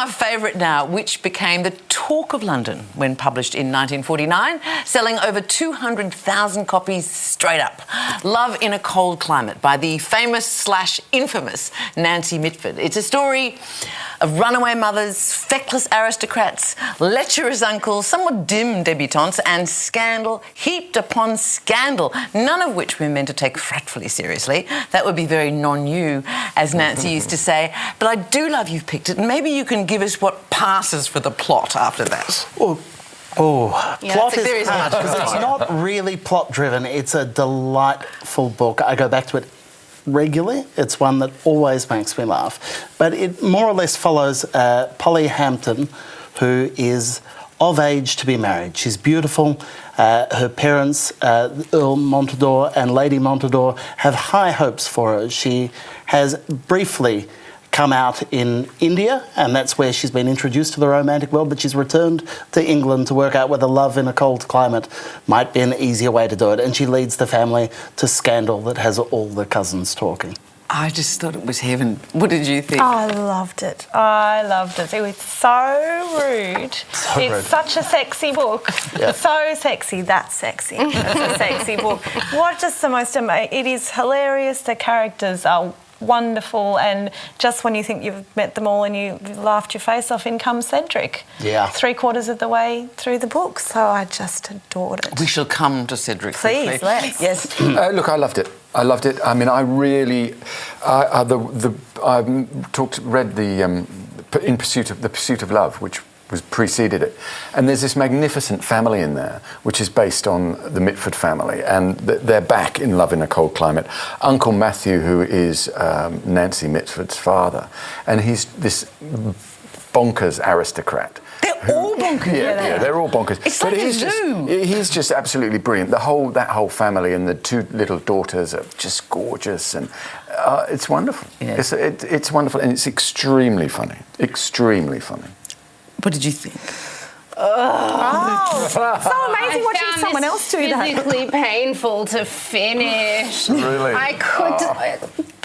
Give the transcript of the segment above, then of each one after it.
our favourite now, which became the talk of London when published in 1949, selling over 200,000 copies straight up. Love in a Cold Climate by the famous/infamous Nancy Mitford. It's a story of runaway mothers, feckless aristocrats, lecherous uncles, somewhat dim debutantes, and scandal heaped upon scandal, none of which we're meant to take frightfully seriously. That would be very non-you, as Nancy used to say. But I do love you've picked it, and maybe you can give us what passes for the plot after that. Plot is hard because it's not really plot-driven. It's a delightful book. I go back to it regularly. It's one that always makes me laugh. But it more or less follows Polly Hampton, who is of age to be married. She's beautiful. Her parents, Earl Montador and Lady Montador, have high hopes for her. She has briefly come out in India, and that's where she's been introduced to the romantic world, but she's returned to England to work out whether love in a cold climate might be an easier way to do it, and she leads the family to scandal that has all the cousins talking. I just thought it was heaven. What did you think? I loved it. I loved it. It was so rude. It's such a sexy book. Yeah. So sexy. That's sexy. It's a sexy book. What just the most amazing... It is hilarious. The characters are wonderful, and just when you think you've met them all and you've laughed your face off, in comes Cedric. Yeah. 3/4 of the way through the book, so I just adored it. We shall come to Cedric. Please, let's. Yes. Look, I loved it. I loved it. I mean, I really... I've read the Pursuit of Love, which was preceded it. And there's this magnificent family in there, which is based on the Mitford family, and they're back in Love in a Cold Climate. Uncle Matthew, who is Nancy Mitford's father, and he's this bonkers aristocrat. They're all bonkers. Yeah, they're all bonkers. It's like a zoo. He's just absolutely brilliant. That whole family and the two little daughters are just gorgeous, and it's wonderful. Yeah. It's wonderful, and it's extremely funny. Extremely funny. What did you think? Oh, so amazing watching someone else do that. Physically painful to finish. Really? I could...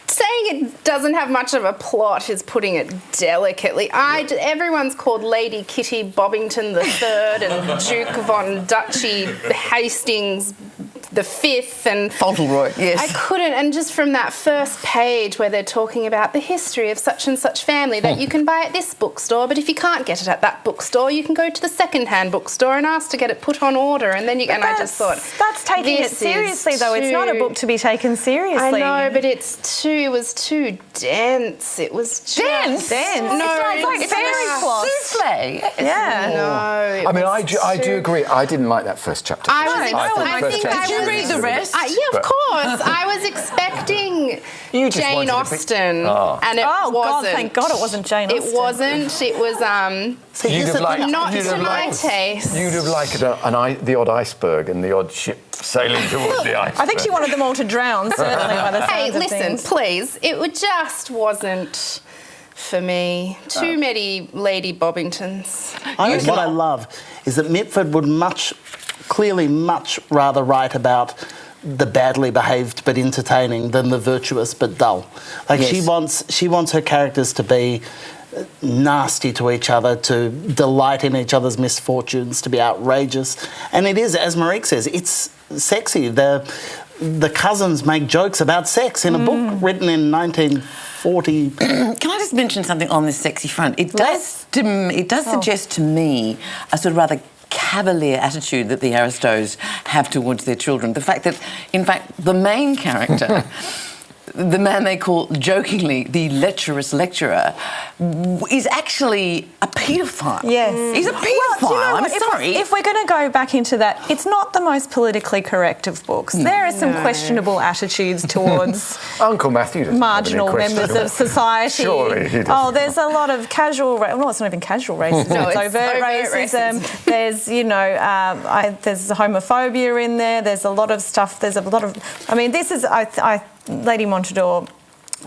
Saying it doesn't have much of a plot is putting it delicately. Everyone's called Lady Kitty Bobbington III and Duke von Duchy Hastings the Fifth and Fauntleroy, yes. I couldn't, and just from that first page where they're talking about the history of such and such family that you can buy at this bookstore, but if you can't get it at that bookstore, you can go to the second-hand bookstore and ask to get it put on order, and then you... And I just thought... That's taking it seriously, though. It's not a book to be taken seriously. I know, but it was too dense. It was just... Dense? No, it's like fairy plot. Souffle. Yeah. No. I mean, I do agree. I didn't like that first chapter. Did you read the rest? Yeah, of course. I was expecting Jane Austen, and it wasn't. God, thank God it wasn't Jane Austen. It wasn't. It was not to my taste. You'd have liked the odd iceberg and the odd ship sailing towards the iceberg. I think she wanted them all to drown, certainly, by the sounds of things. Please. It just wasn't for me. Too many Lady Bobbingtons. What I love is that Mitford would clearly much rather write about the badly behaved but entertaining than the virtuous but dull. Like, yes. She wants her characters to be nasty to each other, to delight in each other's misfortunes, to be outrageous. And it is, as Marique says, it's sexy. The cousins make jokes about sex in a book written in 1940. Can I just mention something on this sexy front? It does suggest to me a sort of rather cavalier attitude that the aristos have towards their children. The fact that, in fact, the main character, the man they call jokingly the lecherous lecturer, is actually a paedophile. Yes. He's a paedophile. Well, I'm sorry. If we're going to go back into that, it's not the most politically correct of books. There are some questionable attitudes towards Uncle Matthew doesn't marginal have any members of society. Surely he doesn't. Oh, there's a lot of casual... Well, it's not even casual racism. No, it's it's overt racism. There's, there's homophobia in there. There's a lot of stuff. There's a lot of... I mean, this is... Lady Montador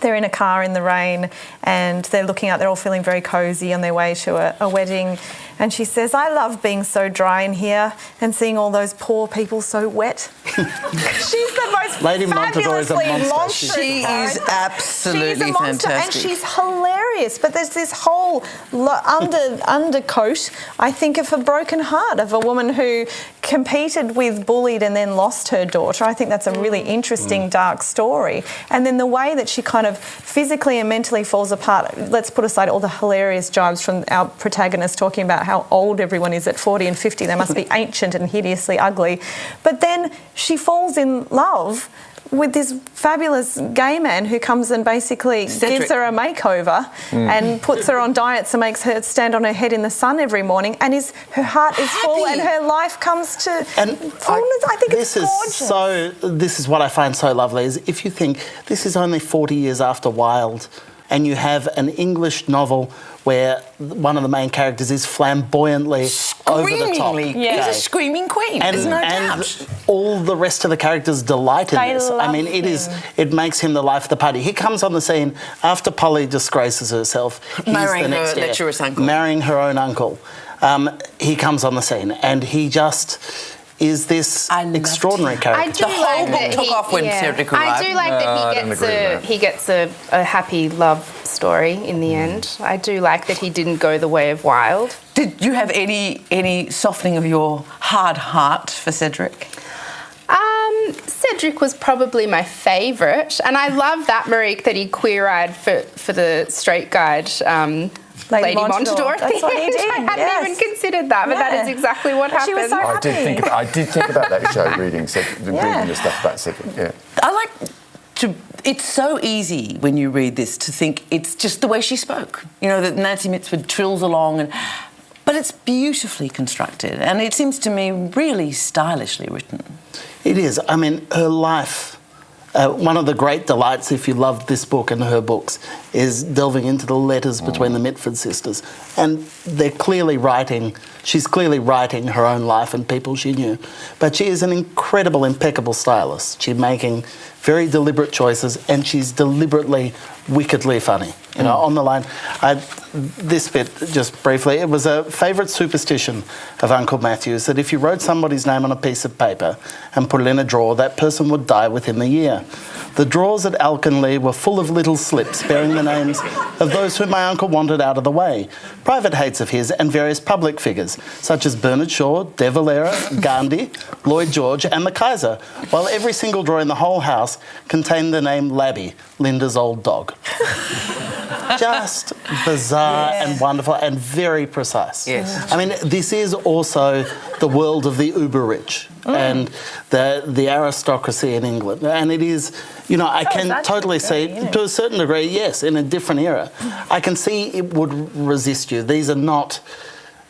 they're in a car in the rain and they're looking out, they're all feeling very cosy on their way to a wedding. And she says, I love being so dry in here and seeing all those poor people so wet. She's the most Lady Montador is a fabulously monster. She is absolutely she's a monster, fantastic. and she's hilarious. But there's this whole undercoat, I think, of a broken heart of a woman who competed with, bullied, and then lost her daughter. I think that's a really interesting, dark story. And then the way that she kind of physically and mentally falls apart. Let's put aside all the hilarious jibes from our protagonist talking about how old everyone is at 40 and 50. They must be ancient and hideously ugly. But then she falls in love with this fabulous gay man who comes and basically gives her a makeover and puts her on diets and makes her stand on her head in the sun every morning, and her heart is full and her life comes to fullness. I think it's gorgeous. This is what I find so lovely, is if you think this is only 40 years after Wilde and you have an English novel where one of the main characters is flamboyantly over the top. He's a screaming queen, there's no doubt. And all the rest of the characters delight in this. I mean, it makes him the life of the party. He comes on the scene after Polly disgraces herself. Marrying her lecherous uncle. Marrying her own uncle. He comes on the scene and he just is this extraordinary character. The whole book took off when Cedric arrived. I do like that he gets a happy love story in the end. I do like that he didn't go the way of Wilde. Did you have any softening of your hard heart for Cedric? Cedric was probably my favourite, and I love that, Marique, that he queer-eyed for the straight guide. Lady Montador. That's what he did. I hadn't even considered that, but that is exactly what happened. She was so happy. I did think about that show, reading the stuff about Cedric. Yeah. I like to. It's so easy when you read this to think it's just the way she spoke. You know, that Nancy Mitford trills along, but it's beautifully constructed, and it seems to me really stylishly written. It is. I mean, her life. One of the great delights, if you loved this book and her books, is delving into the letters between the Mitford sisters. And she's clearly writing her own life and people she knew. But she is an incredible, impeccable stylist. She's making very deliberate choices, and she's deliberately wickedly funny. You know, on the line. This bit, just briefly, it was a favourite superstition of Uncle Matthew's that if you wrote somebody's name on a piece of paper and put it in a drawer, that person would die within the year. The drawers at Alconley were full of little slips bearing the names of those whom my uncle wanted out of the way, private hates of his and various public figures, such as Bernard Shaw, De Valera, Gandhi, Lloyd George and the Kaiser, while every single drawer in the whole house contained the name Labby, Linda's old dog. Just bizarre and wonderful and very precise. Yes. I mean, this is also the world of the uber-rich and the aristocracy in England. And it is, you know, I can totally see, to a certain degree, yes, in a different era. I can see it would resist you. These are not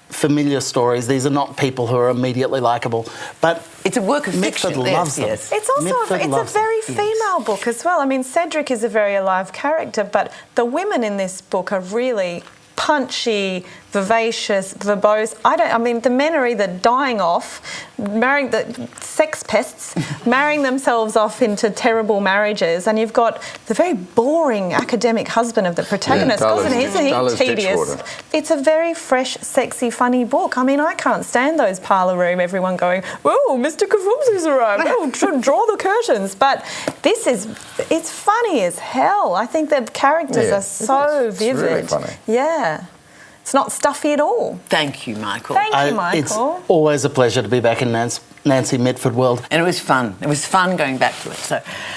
familiar stories. These are not people who are immediately likeable. But it's a work of fiction. Mitford loves them. Yes. It's also a very female book as well. I mean, Cedric is a very alive character, but the women in this book are really punchy, vivacious, verbose. I mean, the men are either dying off, marrying the sex pests, marrying themselves off into terrible marriages, and you've got the very boring academic husband of the protagonist. Isn't he tedious? It's a very fresh, sexy, funny book. I mean, I can't stand those parlour room, everyone going, "Oh, Mr. Kavumsi's arrived. Oh, draw the curtains." But it's funny as hell. I think the characters are so vivid. It's really funny. Yeah. It's not stuffy at all. Thank you, Michael. Thank you, Michael. It's always a pleasure to be back in Nancy Mitford world. And it was fun. It was fun going back to it. So.